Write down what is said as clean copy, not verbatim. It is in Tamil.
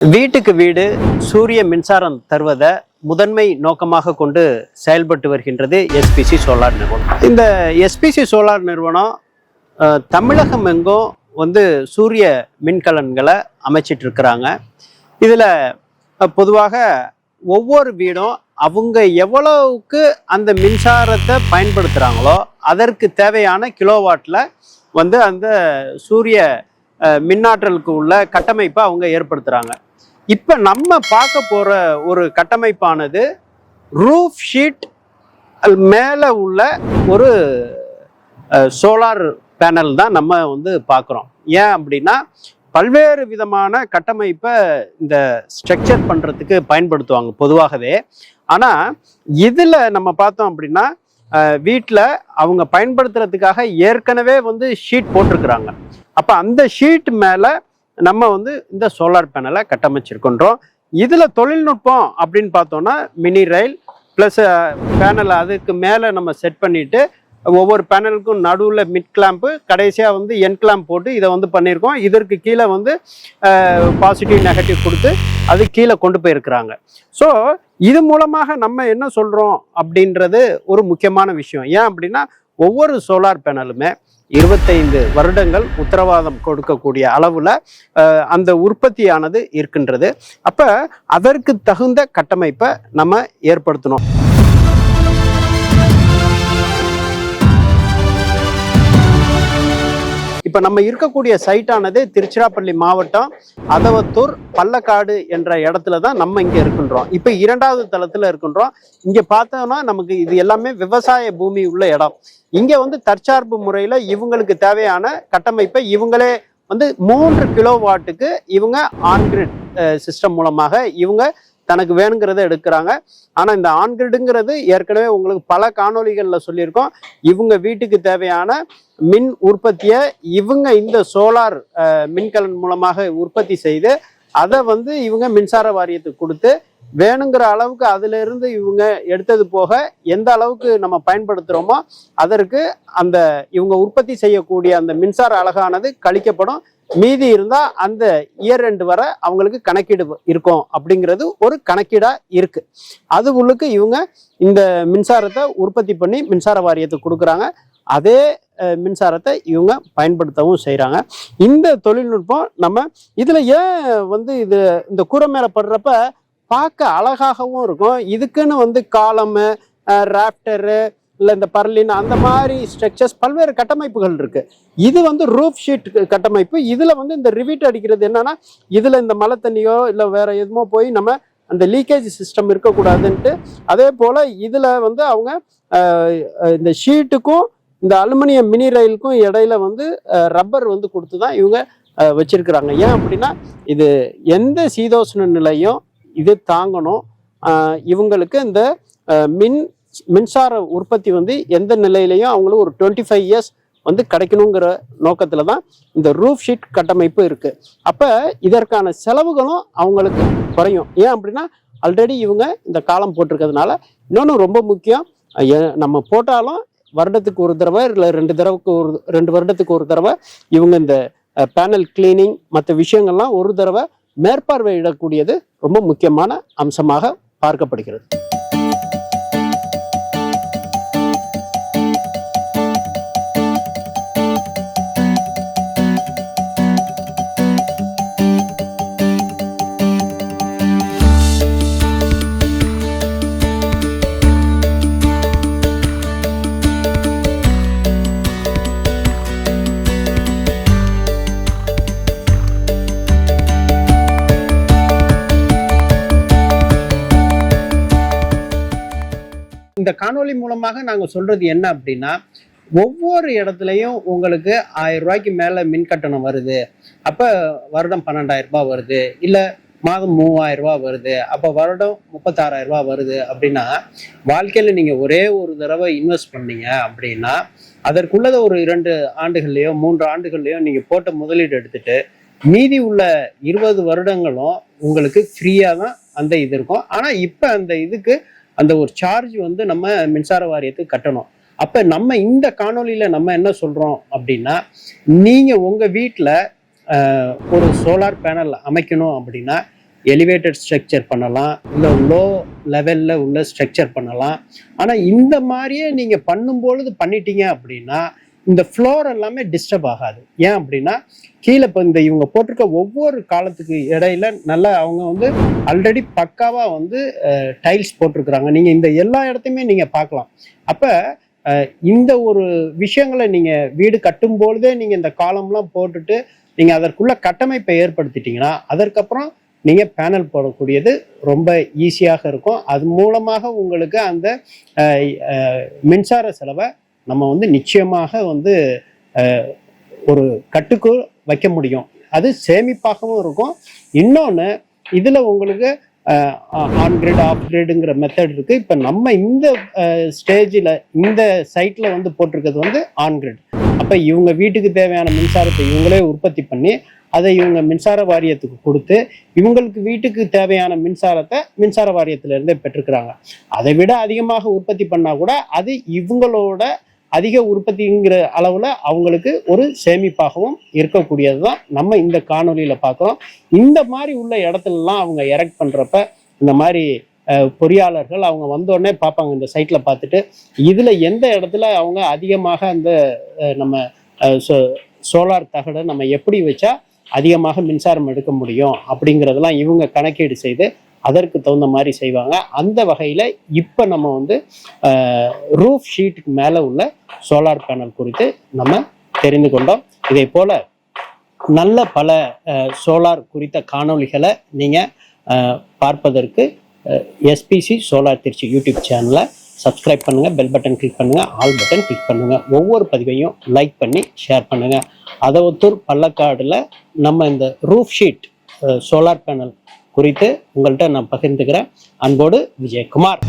வீட்டுக்கு வீடு சூரிய மின்சாரம் தருவதை முதன்மை நோக்கமாக கொண்டு செயல்பட்டு வருகின்றது எஸ்பிசி சோலார் நிறுவனம். இந்த எஸ்பிசி சோலார் நிறுவனம் தமிழகம் எங்கும் சூரிய மின்கலன்களை அமைச்சிட்டு இருக்கிறாங்க. இதில் பொதுவாக ஒவ்வொரு வீடும் அவங்க எவ்வளவுக்கு அந்த மின்சாரத்தை பயன்படுத்துகிறாங்களோ அதற்கு தேவையான கிலோவாட்டில் அந்த சூரிய மின்னாற்றலுக்கு உள்ள கட்டமைப்பை அவங்க ஏற்படுத்துகிறாங்க. இப்போ நம்ம பார்க்க போகிற ஒரு கட்டமைப்பானது ரூஃப் ஷீட் மேலே உள்ள ஒரு சோலார் பேனல் தான் நம்ம பார்க்குறோம். ஏன் அப்படின்னா பல்வேறு விதமான கட்டமைப்பை இந்த ஸ்ட்ரக்சர் பண்ணுறதுக்கு பயன்படுத்துவாங்க பொதுவாகவே. ஆனால் இதில் நம்ம பார்த்தோம் அப்படின்னா வீட்டில் அவங்க பயன்படுத்துறதுக்காக ஏற்கனவே ஷீட் போட்டிருக்கிறாங்க. அப்போ அந்த ஷீட் மேலே நம்ம இந்த சோலார் பேனலை கட்டமைச்சிருக்கின்றோம். இதில் தொழில்நுட்பம் அப்படின்னு பார்த்தோன்னா மினி ரயில் ப்ளஸ் பேனலை அதுக்கு மேலே நம்ம செட் பண்ணிவிட்டு ஒவ்வொரு பேனலுக்கும் நடுவில் மிட் கிளாம்பு கடைசியாக என் கிளாம்ப் போட்டு இதை பண்ணியிருக்கோம். இதற்கு கீழே பாசிட்டிவ் நெகட்டிவ் கொடுத்து அது கீழே கொண்டு போயிருக்கிறாங்க. ஸோ இது மூலமாக நம்ம என்ன சொல்கிறோம் அப்படின்றது ஒரு முக்கியமான விஷயம். ஏன் அப்படின்னா ஒவ்வொரு சோலார் பேனலுமே 25 வருடங்கள் உத்தரவாதம் கொடுக்கக்கூடிய அளவில் அந்த உற்பத்தியானது இருக்கின்றது. அப்போ அதற்கு தகுந்த கட்டமைப்பை நம்ம ஏற்படுத்தணும். இப்போ நம்ம இருக்கக்கூடிய சைட்டானது திருச்சிராப்பள்ளி மாவட்டம் அதவத்தூர் பள்ளக்காடு என்ற இடத்துல தான் நம்ம இங்கே இருக்கின்றோம். இப்போ 2வது தளத்தில் இருக்கின்றோம். இங்கே பார்த்தோம்னா நமக்கு இது எல்லாமே விவசாய பூமி உள்ள இடம். இங்கே தற்சார்பு முறையில் இவங்களுக்கு தேவையான கட்டமைப்பை இவங்களே 3 கிலோவாட்டுக்கு இவங்க ஆன்கிரிட் சிஸ்டம் மூலமாக இவங்க தனக்கு வேணுங்கிறத எடுக்கிறாங்க. ஆனால் இந்த ஆன்கிரிடுங்கிறது ஏற்கனவே உங்களுக்கு பல காணொலிகளில் சொல்லியிருக்கோம். இவங்க வீட்டுக்கு தேவையான மின் உற்பத்தியை இவங்க இந்த சோலார் மின்கலன் மூலமாக உற்பத்தி செய்து அதை இவங்க மின்சார வாரியத்துக்கு கொடுத்து வேணுங்கிற அளவுக்கு அதிலிருந்து இவங்க எடுத்தது போக எந்த அளவுக்கு நம்ம பயன்படுத்துகிறோமோ அதற்கு அந்த இவங்க உற்பத்தி செய்யக்கூடிய அந்த மின்சார அலகானது கழிக்கப்படும். மீதி இருந்தால் அந்த இயர் எண்டு வரை அவங்களுக்கு கணக்கீடு இருக்கும் அப்படிங்கிறது ஒரு கணக்கீடாக இருக்குது. அது உள்ளுக்கு இவங்க இந்த மின்சாரத்தை உற்பத்தி பண்ணி மின்சார வாரியத்துக்கு கொடுக்குறாங்க. அதே மின்சாரத்தை இவங்க பயன்படுத்தவும் செய்கிறாங்க. இந்த தொழில்நுட்பம் நம்ம இதில் ஏன் இது இந்த கூரை மேலே படுறப்ப பார்க்க அழகாகவும் இருக்கும். இதுக்குன்னு காலமு ராப்டரு இல்லை இந்த பர்லின் அந்த மாதிரி ஸ்ட்ரக்சர்ஸ் பல்வேறு கட்டமைப்புகள் இருக்குது. இது ரூஃப் ஷீட் கட்டமைப்பு. இதில் இந்த ரிவீட் அடிக்கிறது என்னன்னா இதில் இந்த மழை தண்ணியோ இல்லை வேற எதுமோ போய் நம்ம அந்த லீக்கேஜ் சிஸ்டம் இருக்கக்கூடாதுன்ட்டு அதே போல் இதில் அவங்க இந்த ஷீட்டுக்கும் இந்த அலுமினியம் மினி ரயிலுக்கும் இடையில ரப்பர் கொடுத்து தான் இவங்க வச்சிருக்கிறாங்க. ஏன் அப்படின்னா இது எந்த சீதோஷ்ண நிலையும் இது தாங்கணும். இவங்களுக்கு இந்த மின்சார உற்பத்தி எந்த நிலையிலையும் அவங்களுக்கு ஒரு 25 இயர்ஸ் கிடைக்கணுங்கிற நோக்கத்தில் தான் இந்த ரூஃப் ஷீட் கட்டமைப்பு இருக்குது. அப்போ இதற்கான செலவுகளும் அவங்களுக்கு குறையும். ஏன் அப்படின்னா ஆல்ரெடி இவங்க இந்த காலம் போட்டிருக்கிறதுனால. இன்னொன்று ரொம்ப முக்கியம், நம்ம போட்டாலும் வருடத்துக்கு ஒரு தடவை இல்லை 2 வருடத்துக்கு ஒரு தடவை இவங்க இந்த பேனல் கிளீனிங் மற்ற விஷயங்கள்லாம் ஒரு தடவை மேற்பார்வையிடக்கூடியது ரொம்ப முக்கியமான அம்சமாக பார்க்கப்படுகிறது. இந்த காணொலி மூலமாக நாங்கள் சொல்றது என்ன அப்படின்னா ஒவ்வொரு இடத்துலையும் உங்களுக்கு 1000 ரூபாய்க்கு மேலே மின் கட்டணம் வருது. அப்போ வருடம் 12,000 ரூபாய் வருது, இல்லை மாதம் 3000 ரூபாய் வருது, அப்போ வருடம் 36,000 ரூபாய் வருது அப்படின்னா வாழ்க்கையில் நீங்கள் ஒரே ஒரு தடவை இன்வெஸ்ட் பண்ணீங்க அப்படின்னா அதற்குள்ளத ஒரு 2 ஆண்டுகள்லையோ 3 ஆண்டுகள்லையோ நீங்கள் போட்ட முதலீடு எடுத்துட்டு மீதி உள்ள 20 வருடங்களும் உங்களுக்கு ஃப்ரீயாக தான் அந்த இது இருக்கும். ஆனால் இப்போ அந்த இதுக்கு அந்த ஒரு சார்ஜ் நம்ம மின்சார வாரியத்துக்கு கட்டணும். அப்போ நம்ம இந்த காணொலியில் நம்ம என்ன சொல்கிறோம் அப்படின்னா நீங்கள் உங்கள் வீட்டில் ஒரு சோலார் பேனல் அமைக்கணும் அப்படின்னா எலிவேட்டட் ஸ்ட்ரக்சர் பண்ணலாம், இல்லை லோ லெவலில் உள்ள ஸ்ட்ரக்சர் பண்ணலாம். ஆனால் இந்த மாதிரியே நீங்கள் பண்ணும்பொழுது பண்ணிட்டீங்க அப்படின்னா இந்த ஃப்ளோர் எல்லாமே டிஸ்டர்ப் ஆகாது. ஏன் அப்படின்னா கீழே இப்போ இந்த இவங்க போட்டிருக்க ஒவ்வொரு காலத்துக்கு இடையில நல்லா அவங்க வந்து ஆல்ரெடி பக்காவாக வந்து டைல்ஸ் போட்டிருக்கிறாங்க. நீங்கள் இந்த எல்லா இடத்தையுமே நீங்கள் பார்க்கலாம். அப்போ இந்த ஒரு விஷயங்களை நீங்கள் வீடு கட்டும்பொழுதே நீங்கள் இந்த காலம்லாம் போட்டுட்டு நீங்கள் அதற்குள்ள கட்டமைப்பை ஏற்படுத்திட்டீங்கன்னா அதற்கப்புறம் நீங்கள் பேனல் போடக்கூடியது ரொம்ப ஈஸியாக இருக்கும். அது மூலமாக உங்களுக்கு அந்த மின்சார செலவை நம்ம வந்து நிச்சயமாக வந்து ஒரு கட்டுக்குள் வைக்க முடியும். அது சேமிப்பாகவும் இருக்கும். இன்னொன்று இதில் உங்களுக்கு ஆன் கிரிட் ஆஃப் கிரிடுங்கிற மெத்தட் இருக்கு. இப்போ நம்ம இந்த ஸ்டேஜில் இந்த சைட்டில் வந்து போட்டிருக்கிறது வந்து ஆன் கிரிட். அப்போ இவங்க வீட்டுக்கு தேவையான மின்சாரத்தை இவங்களே உற்பத்தி பண்ணி அதை இவங்க மின்சார வாரியத்துக்கு கொடுத்து இவங்களுக்கு வீட்டுக்கு தேவையான மின்சாரத்தை மின்சார வாரியத்திலிருந்தே பெற்றுக்கிறாங்க. அதை விட அதிகமாக உற்பத்தி பண்ணால் கூட அது இவங்களோட அதிக உற்பத்திங்கிற அளவில் அவங்களுக்கு ஒரு சேமிப்பாகவும் இருக்கக்கூடியது தான் நம்ம இந்த காணொலியில் பார்க்குறோம். இந்த மாதிரி உள்ள இடத்துலலாம் அவங்க எரெக்ட் பண்ணுறப்ப இந்த மாதிரி பொறியாளர்கள் அவங்க வந்தோடனே பார்ப்பாங்க, இந்த சைட்டில் பார்த்துட்டு இதில் எந்த இடத்துல அவங்க அதிகமாக அந்த நம்ம சோலார் தகடை நம்ம எப்படி வச்சா அதிகமாக மின்சாரம் எடுக்க முடியும் அப்படிங்கிறதெல்லாம் இவங்க கணக்கீடு செய்து அதற்கு தகுந்த மாதிரி செய்வாங்க. அந்த வகையில் இப்போ நம்ம வந்து ரூஃப் ஷீட்டுக்கு மேலே உள்ள சோலார் பேனல் குறித்து நம்ம தெரிந்து கொண்டோம். இதே போல் நல்ல பல சோலார் குறித்த காணொளிகளை நீங்கள் பார்ப்பதற்கு எஸ்பிசி சோலார் திருச்சி யூடியூப் சேனலை சப்ஸ்கிரைப் பண்ணுங்கள், பெல் பட்டன் கிளிக் பண்ணுங்கள், ஆல் பட்டன் கிளிக் பண்ணுங்கள். ஒவ்வொரு பதிவையும் லைக் பண்ணி ஷேர் பண்ணுங்கள். அதவத்தூர் பள்ளக்காடில் நம்ம இந்த ரூஃப் ஷீட் சோலார் பேனல் குறித்து உங்கள்கிட்ட நான் பகிர்ந்துக்கிறேன். அன்போடு விஜயகுமார்.